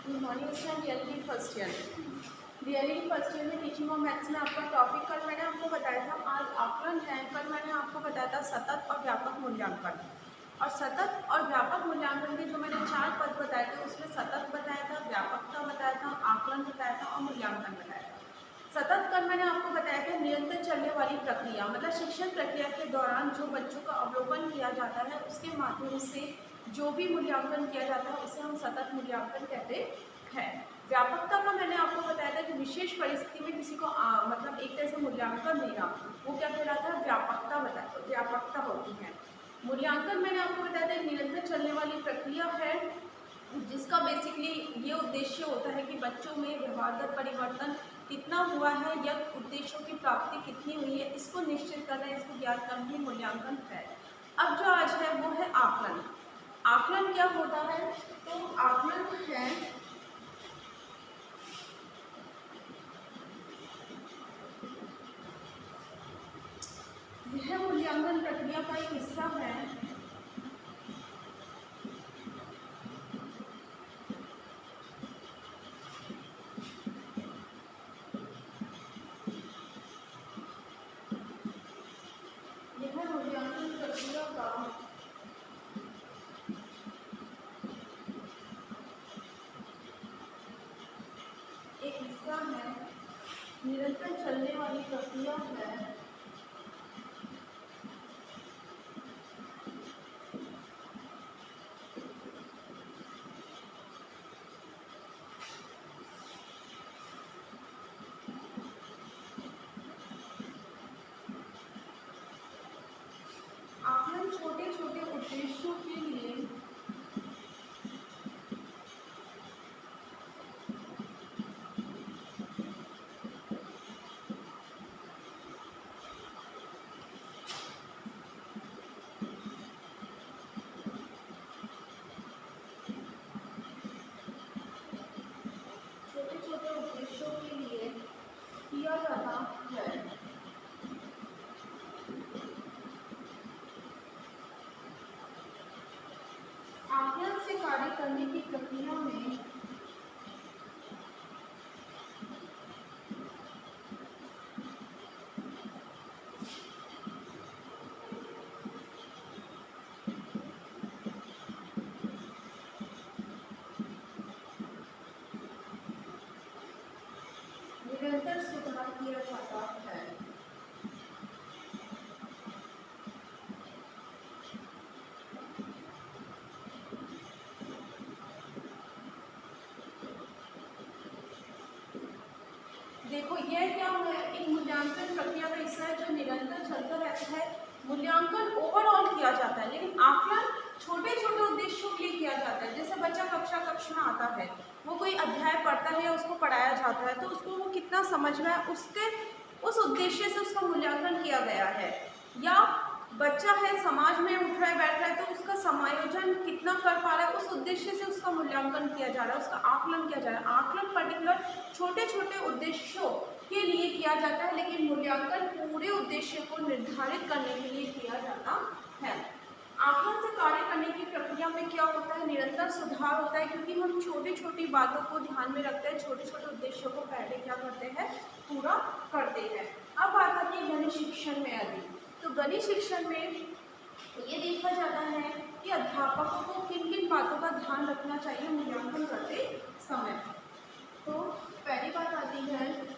Good morning student, reality first year. Reality first year में teaching of maths में आपका topic कल मैंने आपको बताया था आज आकलन है। कल मैंने आपको बताया था सतत और व्यापक मूल्यांकन। और सतत और व्यापक मूल्यांकन के जो मैंने 4 पद बताए थे उसमें सतत बताया था, व्यापकता बताया था, आकलन बताया था और मूल्यांकन बताया था। सतत कल मैंने आपको बताया था निरंतर चलने वाली प्रक्रिया, मतलब शिक्षण प्रक्रिया के दौरान जो बच्चों का अवलोकन किया जाता है उसके माध्यम से जो भी मूल्यांकन किया जाता है उसे हम सतत मूल्यांकन कहते हैं। व्यापकता का मैंने आपको बताया था कि विशेष परिस्थिति में किसी को मतलब एक तरह से मूल्यांकन देना, वो क्या कहलाता है, व्यापकता होती है। मूल्यांकन मैंने आपको बताया था निरंतर चलने वाली प्रक्रिया है जिसका बेसिकली ये उद्देश्य होता है कि बच्चों में व्यवहारगत परिवर्तन कितना हुआ है या उद्देश्यों की प्राप्ति कितनी हुई है, इसको निश्चित करना, इसको ज्ञात करना ही मूल्यांकन है। अब जो आज है वो है आकलन। आकलन क्या होता है? तो आकलन है यह मूल्यांकन प्रक्रिया का एक हिस्सा है निरंतर चलने वाली प्रक्रिया है आकलन छोटे छोटे उद्देश्यों के लिए किया जाता है। आकलन से कार्य करने की प्रक्रिया में निरंतर सुधार किया जाता है। देखो यह क्या है, एक मूल्यांकन प्रक्रिया का हिस्सा है जो निरंतर चलता रहता है। मूल्यांकन ओवरऑल किया जाता है लेकिन आकलन छोटे छोटे उद्देश्यों के लिए किया जाता है। जैसे बच्चा कक्षा में आता है, वो कोई अध्याय पढ़ता है या उसको पढ़ाया जाता है तो उसको वो कितना समझ में है उसके उस उद्देश्य से उसका मूल्यांकन किया गया है। या बच्चा है समाज में उठ रहा है बैठ रहा है तो उसका समायोजन कितना कर पा रहा है उस उद्देश्य से उसका मूल्यांकन किया जा रहा है, उसका आकलन किया जा रहा है। आकलन पर्टिकुलर छोटे छोटे उद्देश्यों के लिए किया जाता है लेकिन मूल्यांकन पूरे उद्देश्य को निर्धारित करने के लिए किया जाता है। आकलन से कार्य करने की प्रक्रिया में क्या होता है, निरंतर सुधार होता है क्योंकि हम छोटी छोटी बातों को ध्यान में रखते हैं, छोटे छोटे उद्देश्यों को पहले क्या करते हैं, पूरा करते हैं। अब बात आती है गणित शिक्षण में। अधिक तो गणित शिक्षण में ये देखा जाता है कि अध्यापकों को किन किन बातों का ध्यान रखना चाहिए मूल्यांकन करते समय। तो पहली बात आती है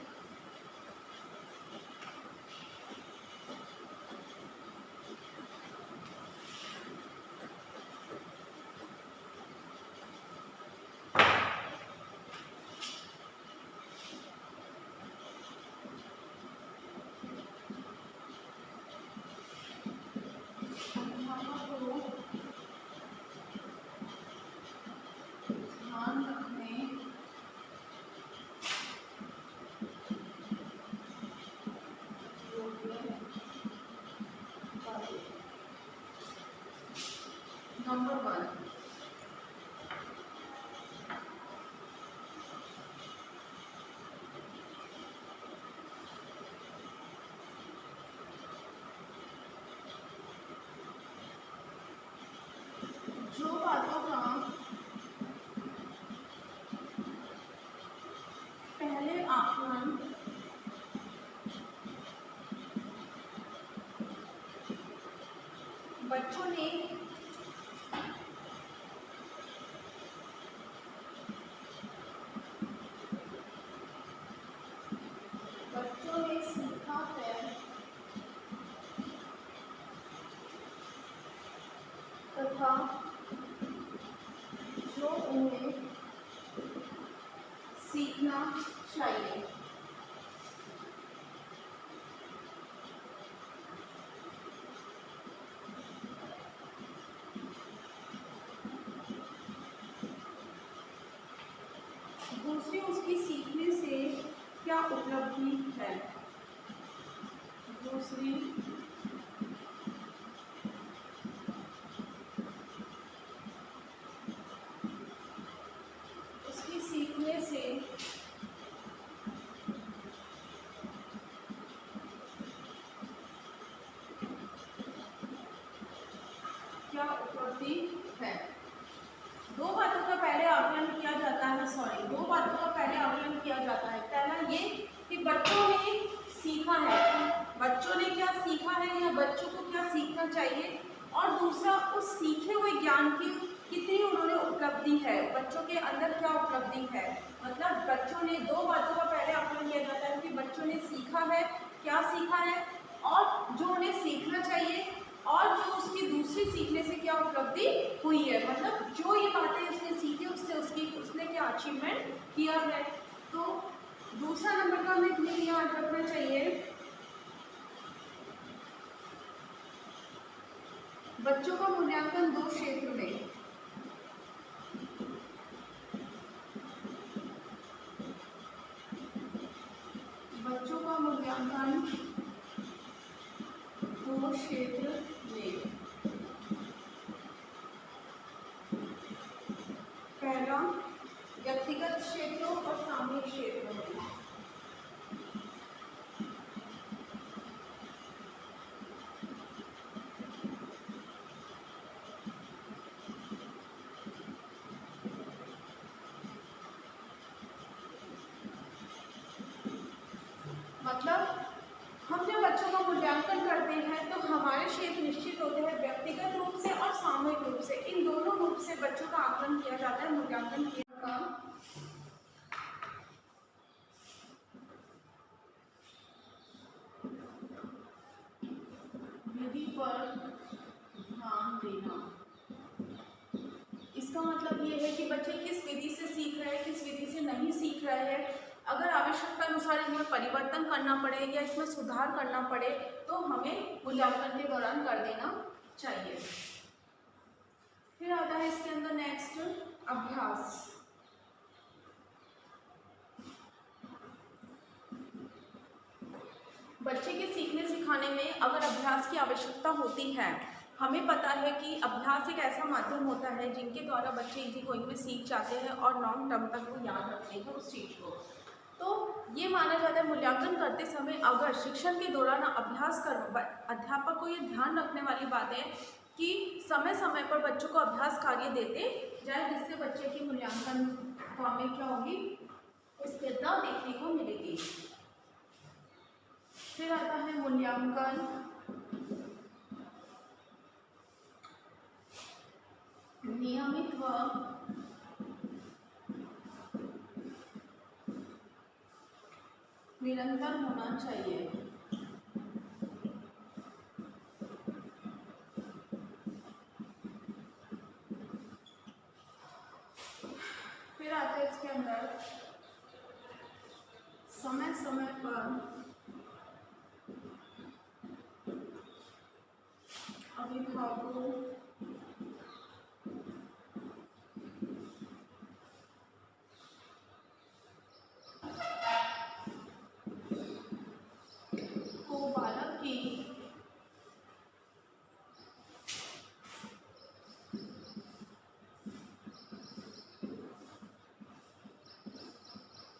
नंबर 1 जो बातों का बच्चों ने सीखा है तथा जो उन्हें सीखना चाहिए। दूसरी उसकी सीखने से क्या उपलब्धि है? दूसरी उसकी सीखने से क्या उपलब्धि है? दो बातों का पहले आकलन किया जाता है, दो बातों का पहले आकलन किया जाता है। पहला ये कि बच्चों ने सीखा है, बच्चों ने क्या सीखा है या बच्चों को क्या सीखना चाहिए, और दूसरा उस सीखे हुए ज्ञान की कितनी उन्होंने उपलब्धि है, बच्चों के अंदर क्या उपलब्धि है। मतलब बच्चों ने, दो बातों का पहले आकलन किया जाता है कि बच्चों ने सीखा है, क्या सीखा है, और जो उन्हें सीखना चाहिए, और जो उसकी दूसरी सीखने से क्या उपलब्धि हुई है। मतलब जो ये बातें उसने सीखी उससे उसने क्या अचीवमेंट किया है। तो दूसरा नंबर का हमें इतने याद रखना चाहिए, बच्चों का मूल्यांकन दो क्षेत्र में, बच्चों का मूल्यांकन दो क्षेत्र में। पहला व्यक्तिगत क्षेत्रों और सामूहिक क्षेत्रों में। मतलब हम जब बच्चों का मूल्यांकन करते हैं तो हमारे क्षेत्र निश्चित होते हैं, व्यक्तिगत रूप से और सामूहिक रूप से, इन दोनों रूप से बच्चों का आकलन किया जाता है, मूल्यांकन किया जाता है। विधि पर ध्यान देना, इसका मतलब ये है कि बच्चे किस विधि से सीख रहे हैं, किस विधि से नहीं सीख रहे हैं। अगर आवश्यकता अनुसार इसमें परिवर्तन करना पड़े या इसमें सुधार करना पड़े तो हमें मूल्यांकन के दौरान कर देना चाहिए। फिर आता है इसके अंदर नेक्स्ट अभ्यास। बच्चे के सीखने सिखाने में अगर अभ्यास की आवश्यकता होती है, हमें पता है कि अभ्यास एक ऐसा माध्यम होता है जिनके द्वारा बच्चे इजी गोइंग में सीख जाते हैं और लॉन्ग टर्म तक वो याद रखते हैं उस चीज़ को। तो ये माना जाता है मूल्यांकन करते समय अगर शिक्षण के दौरान अभ्यास कर, अध्यापक को ये ध्यान रखने वाली बात है कि समय समय पर बच्चों को अभ्यास कार्य देते जाए, जिससे बच्चे की मूल्यांकन में क्या होगी, स्थिरता देखने को मिलेगी। फिर आता है मूल्यांकन नियमित व निरंतर होना चाहिए। फिर आता है इसके अंदर समय समय पर अभिभावकों को बालक की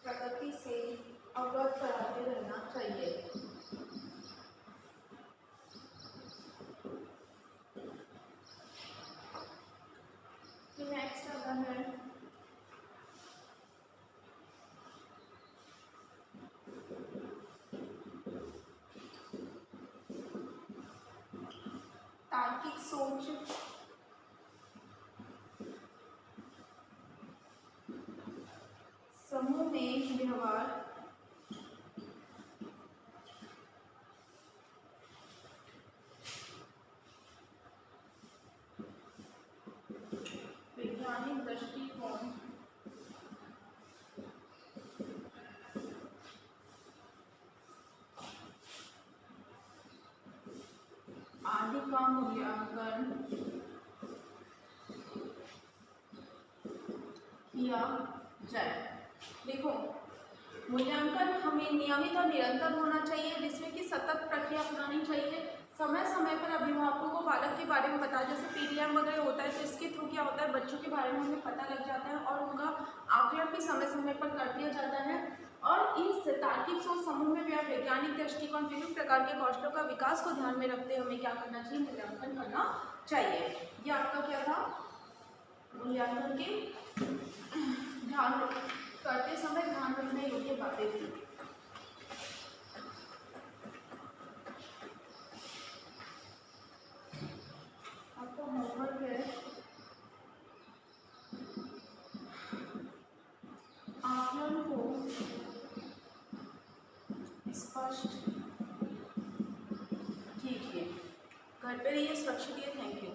प्रगति से अवगत कराते रहना चाहिए। नेक्स्ट आता है तार्किक सोच, समूह में व्यवहार, वैज्ञानिक दृष्टिकोण, आदि का मूल्यांकन किया जाए। देखो, मूल्यांकन हमें नियमित और निरंतर होना चाहिए, जिसमें कि सतत प्रक्रिया अपनानी चाहिए। समय समय पर अभिभावकों को बालक के बारे में बताया, जैसे पीडीएम वगैरह होता है, तो इसके थ्रू क्या होता है, बच्चों के बारे में हमें पता लग जाता है और उनका आकलन भी समय समय पर कर दिया जाता है। और इस तार्किक सोच, समूह में वैज्ञानिक दृष्टिकोण, विभिन्न प्रकार के कौशलों का विकास को ध्यान में रखते हुए हमें क्या करना चाहिए, मूल्यांकन करना चाहिए। ये आपका क्या था, मूल्यांकन के ध्यान करते समय ध्यान रखने योग्य बातें थी। आपका होमवर्क है, आकलन को स्पष्ट कीजिए। घर पे रहिए, सुरक्षित रहिए। Thank you.